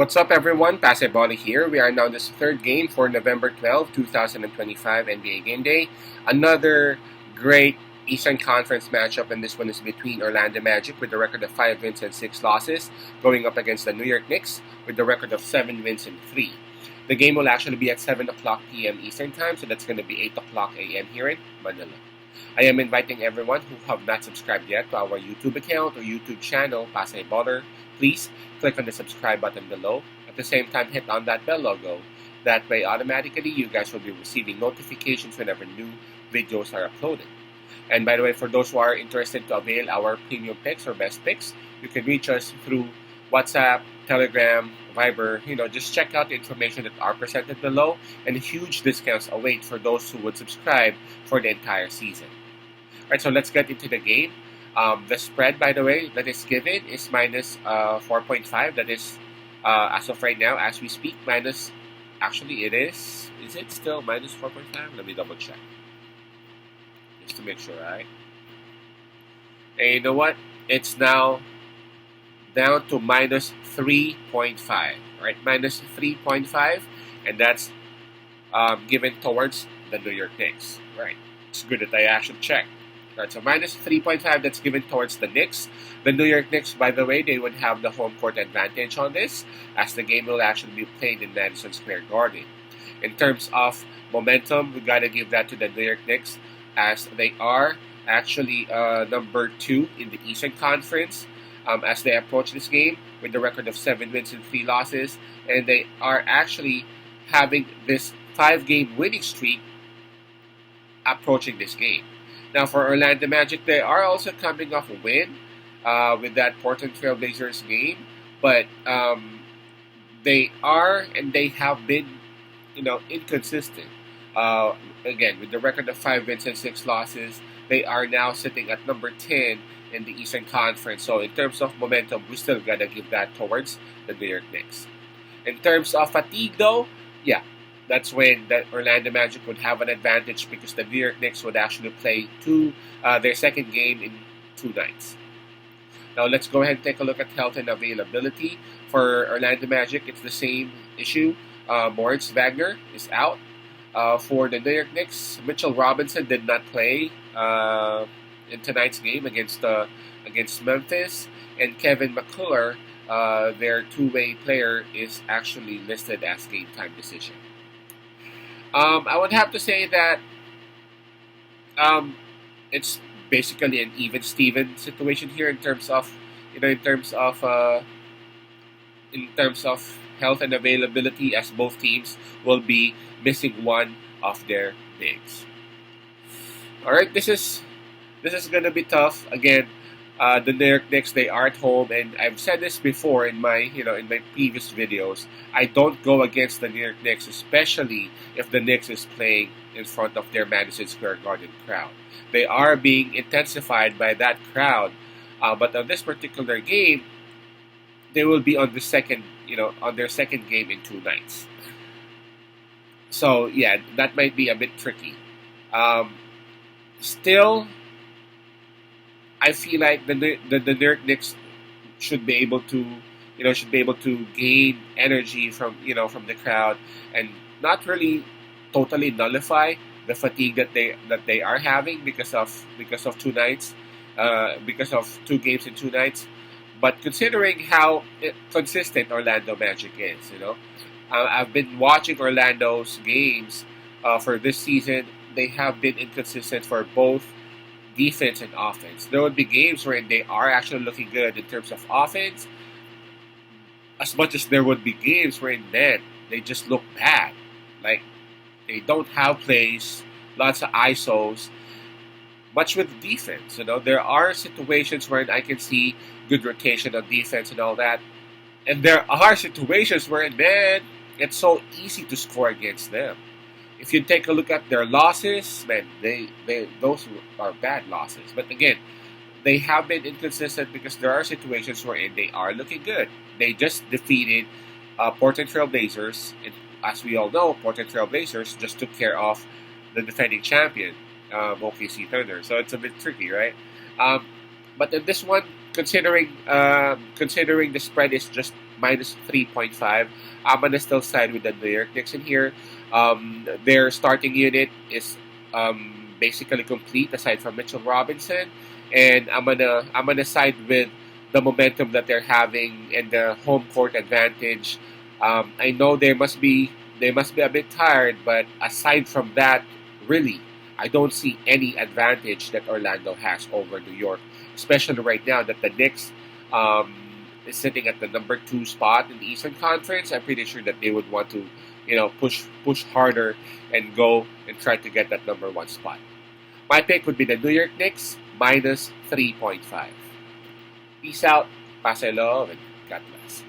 What's up, everyone? Paseboli here. We are now in this third game for November 12, 2025 NBA Game Day. Another great Eastern Conference matchup, and this one is between Orlando Magic with a record of 5 wins and 6 losses, going up against the New York Knicks with a record of 7 wins and 3. The game will actually be at 7 o'clock p.m. Eastern Time, so that's going to be 8 o'clock a.m. here in Manila. I am inviting everyone who have not subscribed yet to our YouTube account or YouTube channel, Pasay Baller. Please click on the subscribe button below. At the same time, hit on that bell logo. That way, automatically, you guys will be receiving notifications whenever new videos are uploaded. And by the way, for those who are interested to avail our premium picks or best picks, you can reach us through WhatsApp, Telegram, Viber. Just check out the information that are presented below, and huge discounts await for those who would subscribe for the entire season. Alright, so let's get into the game. The spread, by the way, that is given is minus 4.5. That is, as of right now, as we speak, minus. Actually, it is. Is it still minus 4.5? Let me double check. Just to make sure, right? And you know what? It's now down to minus 3.5. Right? Minus 3.5. And that's given towards the New York Knicks. Right? It's good that I actually checked. Right, so minus 3.5, that's given towards the Knicks. The New York Knicks, by the way, they would have the home court advantage on this, as the game will actually be played in Madison Square Garden. In terms of momentum, we gotta give that to the New York Knicks, as they are actually number 2 in the Eastern Conference as they approach this game with the record of 7 wins and 3 losses, and they are actually having this 5-game winning streak approaching this game. Now, for Orlando Magic, they are also coming off a win with that Portland Trail Blazers game, but they are and they have been, inconsistent. Again, with the record of 5 wins and 6 losses, they are now sitting at number 10 in the Eastern Conference. So, in terms of momentum, we still gotta give that towards the New York Knicks. In terms of fatigue, though, yeah. That's when the Orlando Magic would have an advantage because the New York Knicks would actually play their second game in 2 nights. Now let's go ahead and take a look at health and availability. For Orlando Magic, it's the same issue. Moritz Wagner is out. For the New York Knicks, Mitchell Robinson did not play in tonight's game against Memphis, and Kevin McCullough, their two-way player, is actually listed as game time decision. I would have to say that it's basically an even Steven situation here in terms of health and availability, as both teams will be missing one of their bigs. All right, this is gonna be tough. Again, the New York Knicks, they are at home, and I've said this before in my previous videos. I don't go against the New York Knicks, especially if the Knicks is playing in front of their Madison Square Garden crowd. They are being intensified by that crowd, but on this particular game, they will be on their second game in 2 nights. So yeah, that might be a bit tricky. Still, I feel like the New York Knicks should be able to gain energy from the crowd and not really totally nullify the fatigue that they are having because of 2 nights, because of 2 games in 2 nights. But considering how consistent Orlando Magic is, I've been watching Orlando's games for this season. They have been inconsistent for both defense and offense. There would be games where they are actually looking good in terms of offense, as much as there would be games where they just look bad. Like, they don't have plays, lots of ISOs, much with defense. There are situations where I can see good rotation on defense and all that, and there are situations where it's so easy to score against them. If you take a look at their losses, those are bad losses. But again, they have been inconsistent because there are situations wherein they are looking good. They just defeated Portland Trail Blazers, and as we all know, Portland Trail Blazers just took care of the defending champion, OKC Thunder. So it's a bit tricky, right? But in this one, considering the spread is just minus 3.5. I'm gonna still side with the New York Knicks in here. Their starting unit is basically complete aside from Mitchell Robinson, and I'm gonna side with the momentum that they're having and the home court advantage. I know they must be a bit tired, but aside from that, really, I don't see any advantage that Orlando has over New York, especially right now that the Knicks um, is sitting at the number 2 spot in the Eastern Conference. I'm pretty sure that they would want to, push harder and go and try to get that number 1 spot. My pick would be the New York Knicks minus 3.5. Peace out, pasa love, and God bless.